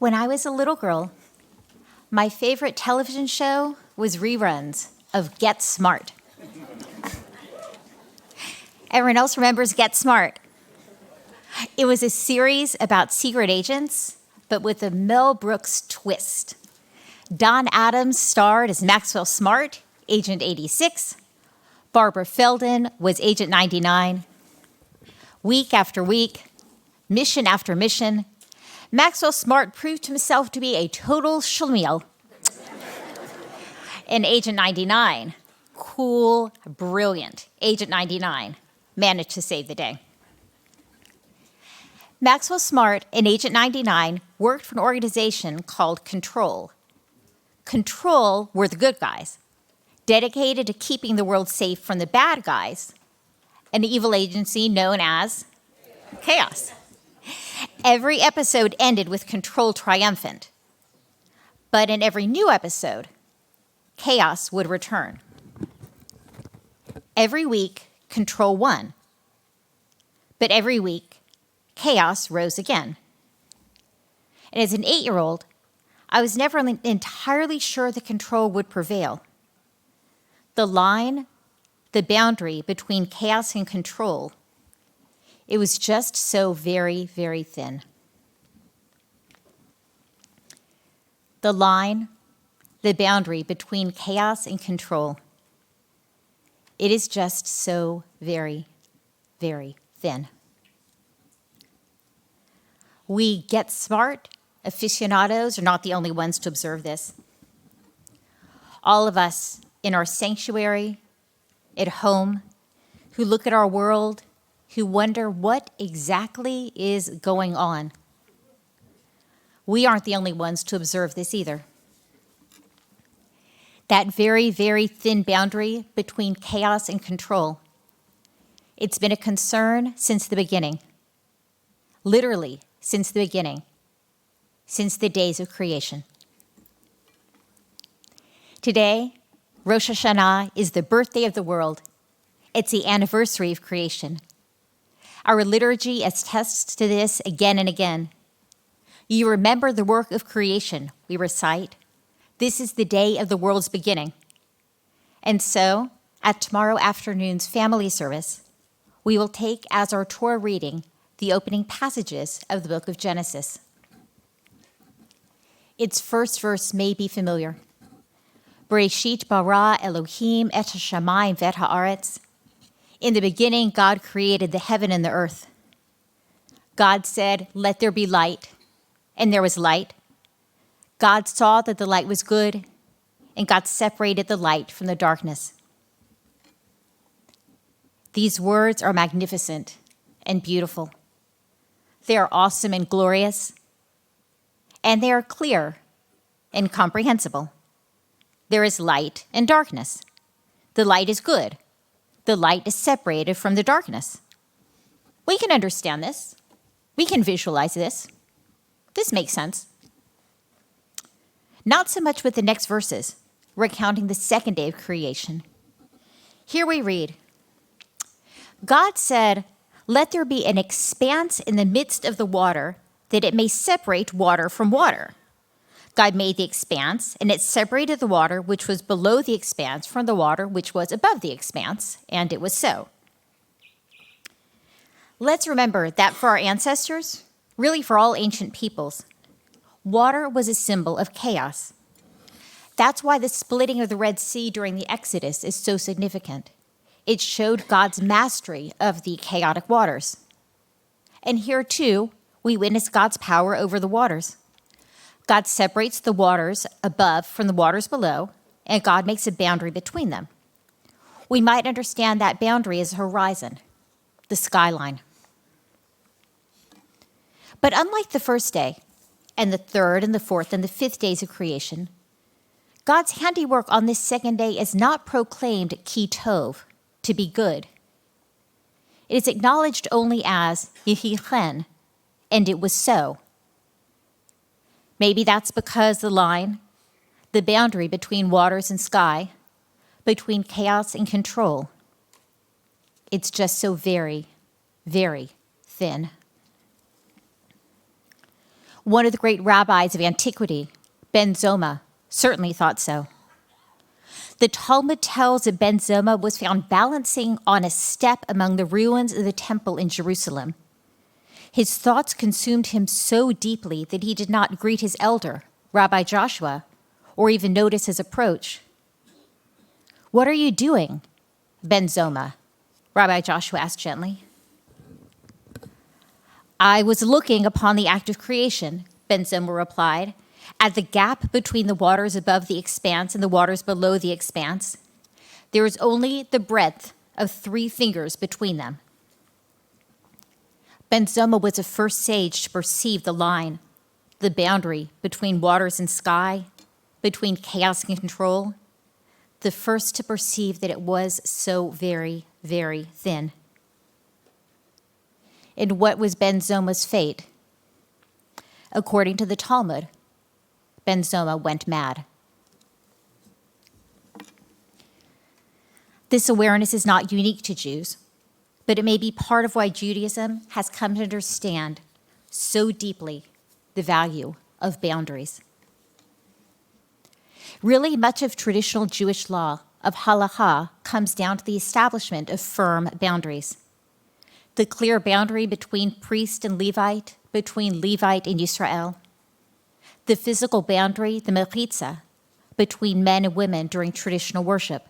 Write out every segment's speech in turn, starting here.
When I was a little girl, my favorite television show was reruns of Get Smart. Everyone else remembers Get Smart. It was a series about secret agents, but with a Mel Brooks twist. Don Adams starred as Maxwell Smart, Agent 86. Barbara Feldon was Agent 99. Week after week, mission after mission, Maxwell Smart proved himself to be a total schlemiel. And Agent 99, cool, brilliant, Agent 99, managed to save the day. Maxwell Smart and Agent 99 worked for an organization called Control. Control were the good guys, dedicated to keeping the world safe from the bad guys, an evil agency known as Chaos. Every episode ended with Control triumphant, but in every new episode, Chaos would return. Every week, Control won, but every week, Chaos rose again. And as an 8-year-old, I was never entirely sure that Control would prevail. The line, the boundary between Chaos and Control, it was just so very, very thin. The line, the boundary between Chaos and Control, it is just so very, very thin. We Get Smart aficionados are not the only ones to observe this. All of us in our sanctuary, at home, who look at our world, who wonder what exactly is going on. We aren't the only ones to observe this either. That very, very thin boundary between Chaos and Control, it's been a concern since the beginning. Literally, since the beginning, since the days of creation. Today, Rosh Hashanah is the birthday of the world. It's the anniversary of creation. Our liturgy attests to this again and again. You remember the work of creation, we recite. This is the day of the world's beginning. And so, at tomorrow afternoon's family service, we will take as our Torah reading the opening passages of the book of Genesis. Its first verse may be familiar. Bereshit bara Elohim et hashamayim vet haaretz. In the beginning, God created the heaven and the earth. God said, "Let there be light," and there was light. God saw that the light was good, and God separated the light from the darkness. These words are magnificent and beautiful. They are awesome and glorious, and they are clear and comprehensible. There is light and darkness. The light is good. The light is separated from the darkness. We can understand this. We can visualize this. This makes sense. Not so much with the next verses, recounting the second day of creation. Here we read, God said, "Let there be an expanse in the midst of the water, that it may separate water from water." God made the expanse, and it separated the water which was below the expanse from the water which was above the expanse, and it was so. Let's remember that for our ancestors, really for all ancient peoples, water was a symbol of chaos. That's why the splitting of the Red Sea during the Exodus is so significant. It showed God's mastery of the chaotic waters. And here, too, we witness God's power over the waters. God separates the waters above from the waters below, and God makes a boundary between them. We might understand that boundary as a horizon, the skyline. But unlike the first day, and the third and the fourth and the fifth days of creation, God's handiwork on this second day is not proclaimed ki tov, to be good. It is acknowledged only as yehi chen, and it was so. Maybe that's because the line, the boundary between waters and sky, between chaos and control, it's just so very, very thin. One of the great rabbis of antiquity, Ben Zoma, certainly thought so. The Talmud tells that Ben Zoma was found balancing on a step among the ruins of the temple in Jerusalem. His thoughts consumed him so deeply that he did not greet his elder, Rabbi Joshua, or even notice his approach. "What are you doing, Ben Zoma?" Rabbi Joshua asked gently. "I was looking upon the act of creation," Ben Zoma replied, "at the gap between the waters above the expanse and the waters below the expanse. There is only the breadth of 3 fingers between them." Ben Zoma was the first sage to perceive the line, the boundary between waters and sky, between chaos and control, the first to perceive that it was so very, very thin. And what was Ben Zoma's fate? According to the Talmud, Ben Zoma went mad. This awareness is not unique to Jews, but it may be part of why Judaism has come to understand so deeply the value of boundaries. Really, much of traditional Jewish law, of halakha, comes down to the establishment of firm boundaries. The clear boundary between priest and Levite, between Levite and Yisrael. The physical boundary, the mechitza, between men and women during traditional worship.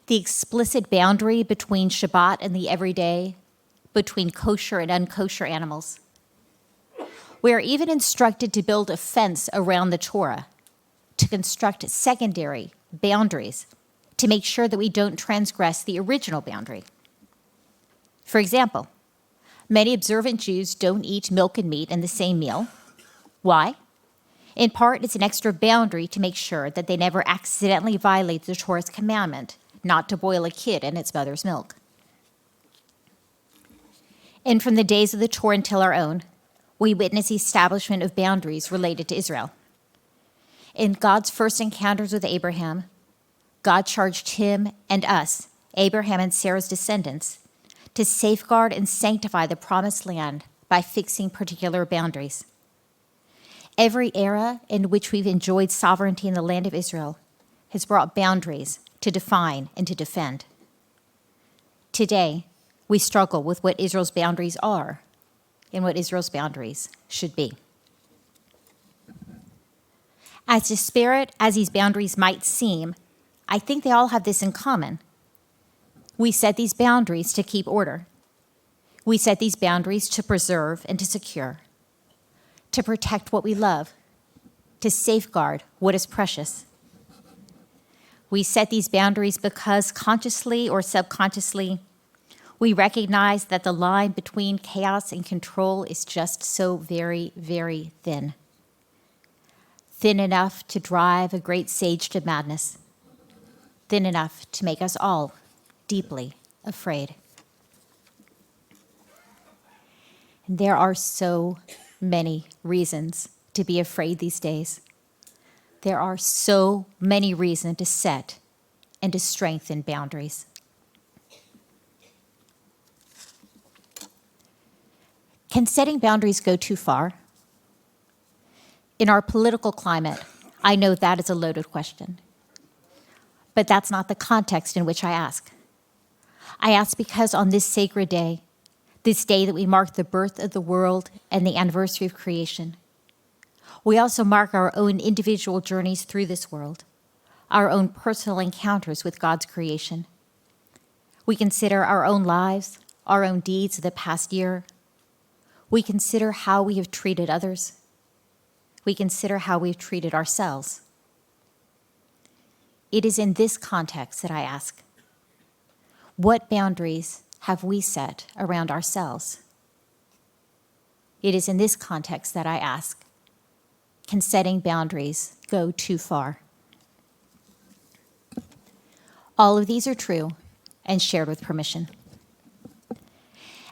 The explicit boundary between Shabbat and the everyday, between kosher and unkosher animals. We are even instructed to build a fence around the Torah, to construct secondary boundaries, to make sure that we don't transgress the original boundary. For example, many observant Jews don't eat milk and meat in the same meal. Why? In part, it's an extra boundary to make sure that they never accidentally violate the Torah's commandment not to boil a kid in its mother's milk. And from the days of the Torah until our own, we witness the establishment of boundaries related to Israel. In God's first encounters with Abraham, God charged him and us, Abraham and Sarah's descendants, to safeguard and sanctify the promised land by fixing particular boundaries. Every era in which we've enjoyed sovereignty in the land of Israel has brought boundaries to define and to defend. Today, we struggle with what Israel's boundaries are and what Israel's boundaries should be. As disparate as these boundaries might seem, I think they all have this in common. We set these boundaries to keep order. We set these boundaries to preserve and to secure, to protect what we love, to safeguard what is precious. We set these boundaries because consciously or subconsciously, we recognize that the line between chaos and control is just so very, very thin. Thin enough to drive a great sage to madness. Thin enough to make us all deeply afraid. And there are so many reasons to be afraid these days. There are so many reasons to set and to strengthen boundaries. Can setting boundaries go too far? In our political climate, I know that is a loaded question. But that's not the context in which I ask. I ask because on this sacred day, this day that we mark the birth of the world and the anniversary of creation, we also mark our own individual journeys through this world, our own personal encounters with God's creation. We consider our own lives, our own deeds of the past year. We consider how we have treated others. We consider how we've treated ourselves. It is in this context that I ask, what boundaries have we set around ourselves? It is in this context that I ask, can setting boundaries go too far? All of these are true and shared with permission.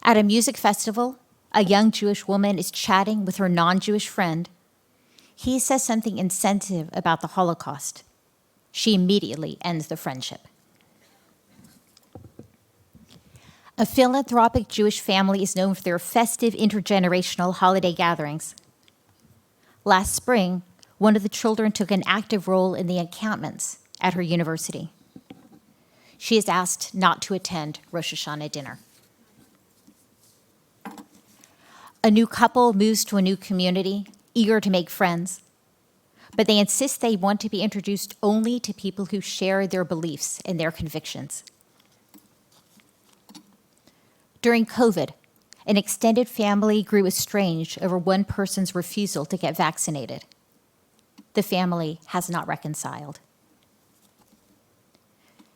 At a music festival, a young Jewish woman is chatting with her non-Jewish friend. He says something insensitive about the Holocaust. She immediately ends the friendship. A philanthropic Jewish family is known for their festive intergenerational holiday gatherings. Last spring, one of the children took an active role in the encampments at her university. She is asked not to attend Rosh Hashanah dinner. A new couple moves to a new community, eager to make friends, but they insist they want to be introduced only to people who share their beliefs and their convictions. During COVID, an extended family grew estranged over one person's refusal to get vaccinated. The family has not reconciled.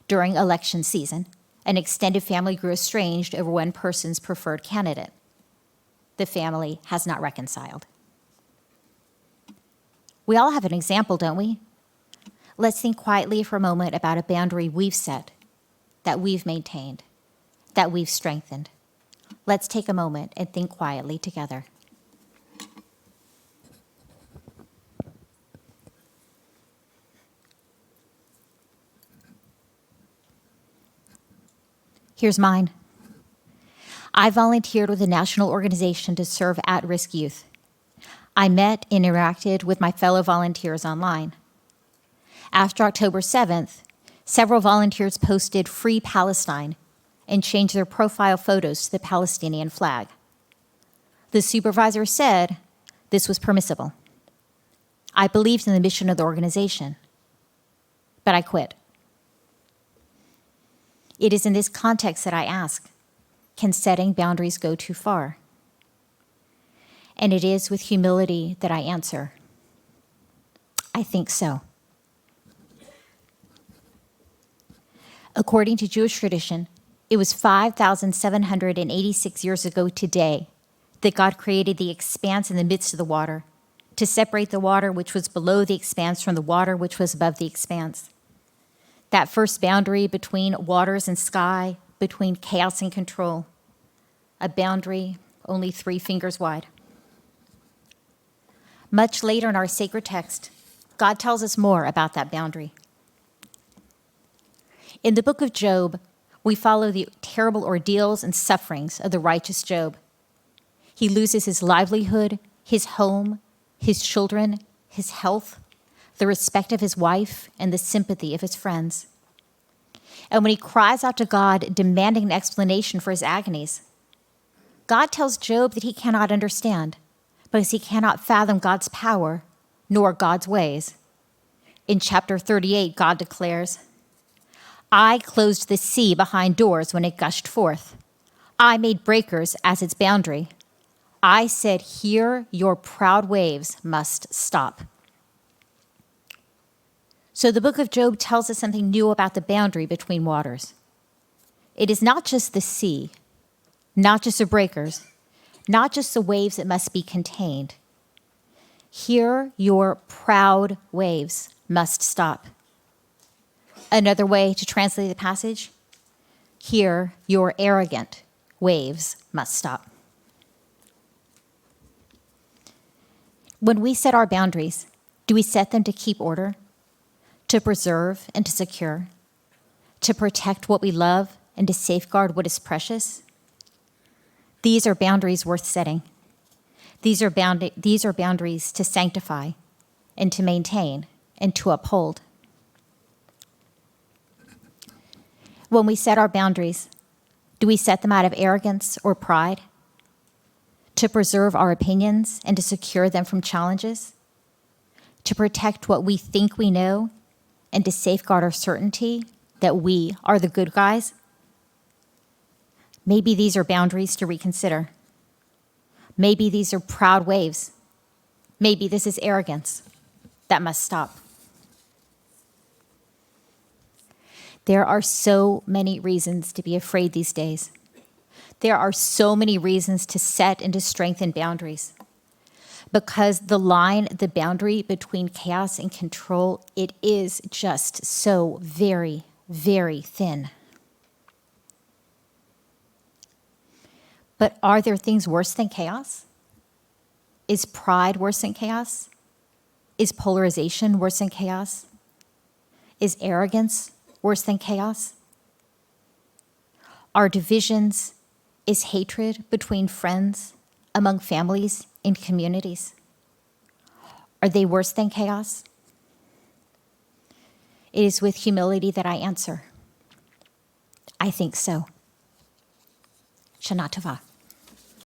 During election season, an extended family grew estranged over one person's preferred candidate. The family has not reconciled. We all have an example, don't we? Let's think quietly for a moment about a boundary we've set, that we've maintained, that we've strengthened. Let's take a moment and think quietly together. Here's mine. I volunteered with a national organization to serve at-risk youth. I met and interacted with my fellow volunteers online. After October 7th, several volunteers posted Free Palestine and changed their profile photos to the Palestinian flag. The supervisor said this was permissible. I believed in the mission of the organization, but I quit. It is in this context that I ask, can setting boundaries go too far? And it is with humility that I answer, I think so. According to Jewish tradition, it was 5,786 years ago today that God created the expanse in the midst of the water to separate the water which was below the expanse from the water which was above the expanse. That first boundary between waters and sky, between chaos and control, a boundary only 3 fingers wide. Much later in our sacred text, God tells us more about that boundary. In the book of Job, we follow the terrible ordeals and sufferings of the righteous Job. He loses his livelihood, his home, his children, his health, the respect of his wife, and the sympathy of his friends. And when he cries out to God, demanding an explanation for his agonies, God tells Job that he cannot understand because he cannot fathom God's power nor God's ways. In chapter 38, God declares, I closed the sea behind doors when it gushed forth. I made breakers as its boundary. I said, here your proud waves must stop. So the book of Job tells us something new about the boundary between waters. It is not just the sea, not just the breakers, not just the waves that must be contained. Here your proud waves must stop. Another way to translate the passage, here your arrogant waves must stop. When we set our boundaries, do we set them to keep order, to preserve and to secure, to protect what we love and to safeguard what is precious? These are boundaries worth setting. These are boundaries to sanctify and to maintain and to uphold. When we set our boundaries, do we set them out of arrogance or pride? To preserve our opinions and to secure them from challenges? To protect what we think we know and to safeguard our certainty that we are the good guys? Maybe these are boundaries to reconsider. Maybe these are proud waves. Maybe this is arrogance that must stop. There are so many reasons to be afraid these days. There are so many reasons to set and to strengthen boundaries. Because the boundary between chaos and control, it is just so very, very thin. But are there things worse than chaos? Is pride worse than chaos? Is polarization worse than chaos? Is arrogance worse than chaos? Are divisions, is hatred between friends, among families, in communities? Are they worse than chaos? It is with humility that I answer. I think so. Shana Tova.